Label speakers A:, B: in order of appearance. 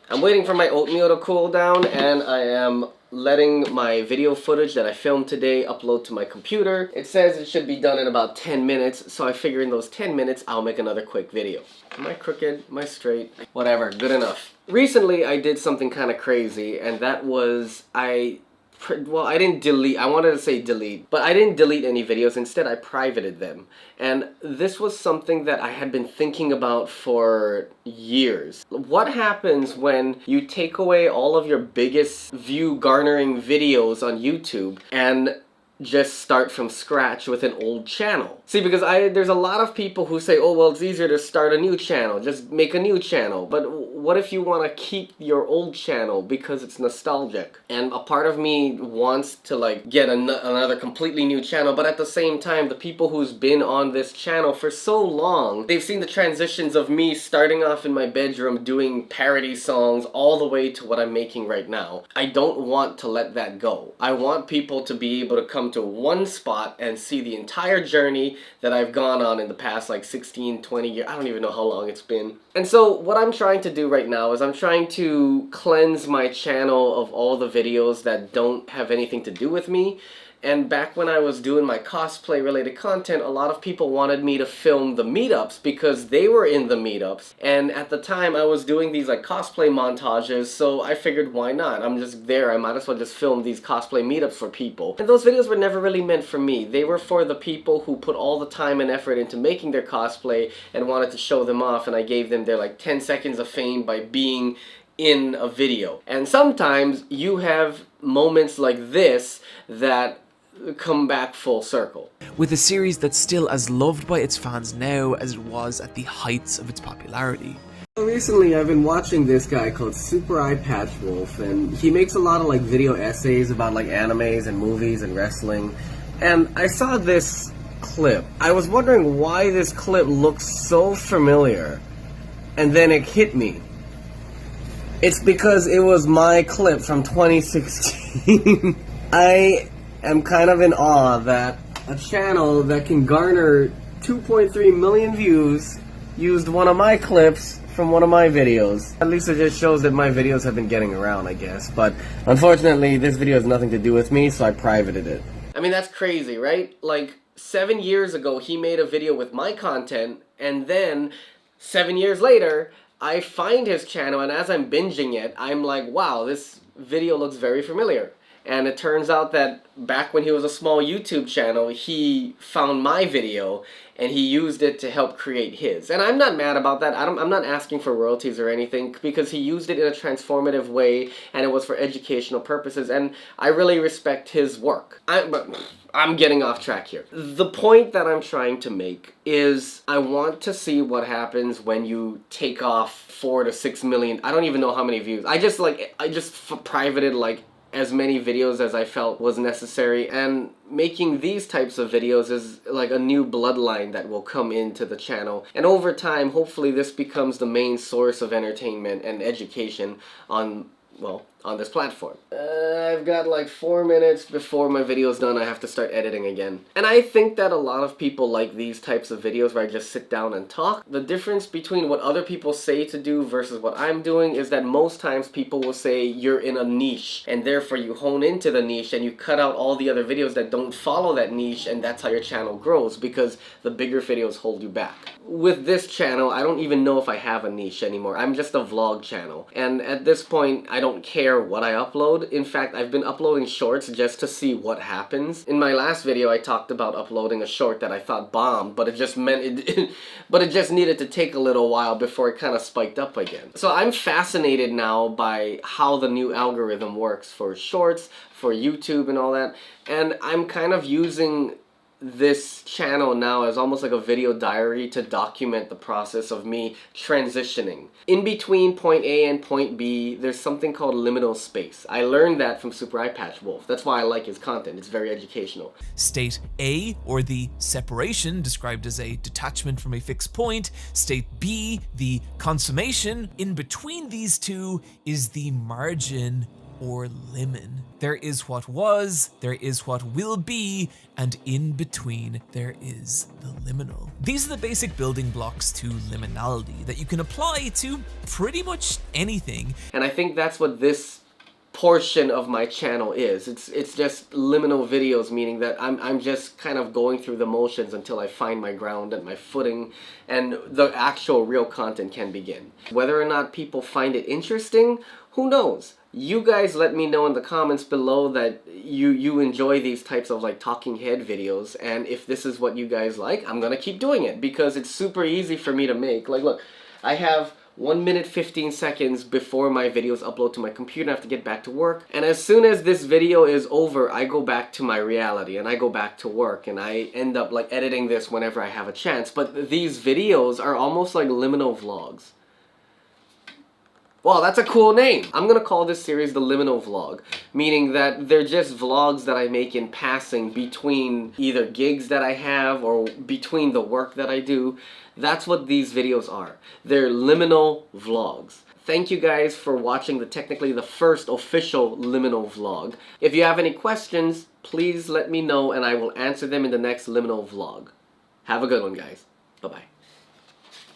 A: I'm waiting for my oatmeal to cool down, and I am letting my video footage that I filmed today upload to my computer. It says it should be done in about 10 minutes, so I figure in those 10 minutes I'll make another quick video. Am I crooked? Am I straight? Whatever, good enough. Recently I did something kind of crazy, and that was I didn't delete, I wanted to say delete, but I didn't delete any videos. Instead, I privated them. And this was something that I had been thinking about for years. What happens when you take away all of your biggest view garnering videos on YouTube and just start from scratch with an old channel? See, because there's a lot of people who say, oh, well, it's easier to start a new channel, just make a new channel. But what if you want to keep your old channel because it's nostalgic? And a part of me wants to like get another completely new channel, but at the same time, the people who's been on this channel for so long, they've seen the transitions of me starting off in my bedroom doing parody songs all the way to what I'm making right now. I don't want to let that go. I want people to be able to come to one spot and see the entire journey that I've gone on in the past like 16, 20 years. I don't even know how long it's been. And so what I'm trying to do right now is I'm trying to cleanse my channel of all the videos that don't have anything to do with me. And back when I was doing my cosplay related content, a lot of people wanted me to film the meetups because they were in the meetups. And at the time I was doing these like cosplay montages, so I figured why not? I'm just there, I might as well just film these cosplay meetups for people. And those videos were never really meant for me. They were for the people who put all the time and effort into making their cosplay and wanted to show them off, and I gave them their like 10 seconds of fame by being in a video. And sometimes you have moments like this that come back full circle.
B: With a series that's still as loved by its fans now as it was at the heights of its popularity.
A: Recently I've been watching this guy called Super Eye Patch Wolf, and he makes a lot of like video essays about like animes and movies and wrestling. And I saw this clip. I was wondering why this clip looks so familiar, and then it hit me. It's because it was my clip from 2016. I'm kind of in awe that a channel that can garner 2.3 million views used one of my clips from one of my videos. At least it just shows that my videos have been getting around, I guess. But unfortunately, this video has nothing to do with me, so I privated it. I mean, that's crazy, right? Like, 7 years ago, he made a video with my content, and then 7 years later, I find his channel, and as I'm binging it, I'm like, wow, this video looks very familiar. And it turns out that back when he was a small YouTube channel, he found my video and he used it to help create his. And I'm not mad about that. I'm not asking for royalties or anything, because he used it in a transformative way and it was for educational purposes, and I really respect his work. I'm getting off track here. The point that I'm trying to make is I want to see what happens when you take off 4 to 6 million. I don't even know how many views. I just privated like as many videos as I felt was necessary, and making these types of videos is like a new bloodline that will come into the channel, and over time hopefully this becomes the main source of entertainment and education on this platform. I've got like 4 minutes before my video's done. I have to start editing again. And I think that a lot of people like these types of videos where I just sit down and talk. The difference between what other people say to do versus what I'm doing is that most times people will say you're in a niche, and therefore you hone into the niche and you cut out all the other videos that don't follow that niche, and that's how your channel grows, because the bigger videos hold you back. With this channel, I don't even know if I have a niche anymore. I'm just a vlog channel, and at this point I don't care what I upload. In fact, I've been uploading shorts just to see what happens. In my last video I talked about uploading a short that I thought bombed, but it just needed to take a little while before it kind of spiked up again. So I'm fascinated now by how the new algorithm works for shorts, for YouTube and all that, and I'm kind of using this channel now as almost like a video diary to document the process of me transitioning. In between point A and point B, there's something called liminal space. I learned that from Super Eye Patch Wolf. That's why I like his content. It's very educational.
B: State A, or the separation, described as a detachment from a fixed point. State B, the consummation. In between these two is the margin or limin. There is what was, there is what will be, and in between there is the liminal. These are the basic building blocks to liminality that you can apply to pretty much anything.
A: And I think that's what this portion of my channel is. It's just liminal videos, meaning that I'm just kind of going through the motions until I find my ground and my footing, and the actual real content can begin. Whether or not people find it interesting, who knows? You guys let me know in the comments below that you enjoy these types of like talking head videos, and if this is what you guys like, I'm gonna keep doing it because it's super easy for me to make. Like, look, I have 1 minute 15 seconds before my videos upload to my computer. I have to get back to work, and as soon as this video is over, I go back to my reality and I go back to work, and I end up like editing this whenever I have a chance. But these videos are almost like liminal vlogs. Wow, that's a cool name! I'm gonna call this series the Liminal Vlog, meaning that they're just vlogs that I make in passing between either gigs that I have or between the work that I do. That's what these videos are. They're liminal vlogs. Thank you guys for watching technically the first official liminal vlog. If you have any questions, please let me know and I will answer them in the next liminal vlog. Have a good one, guys. Bye-bye.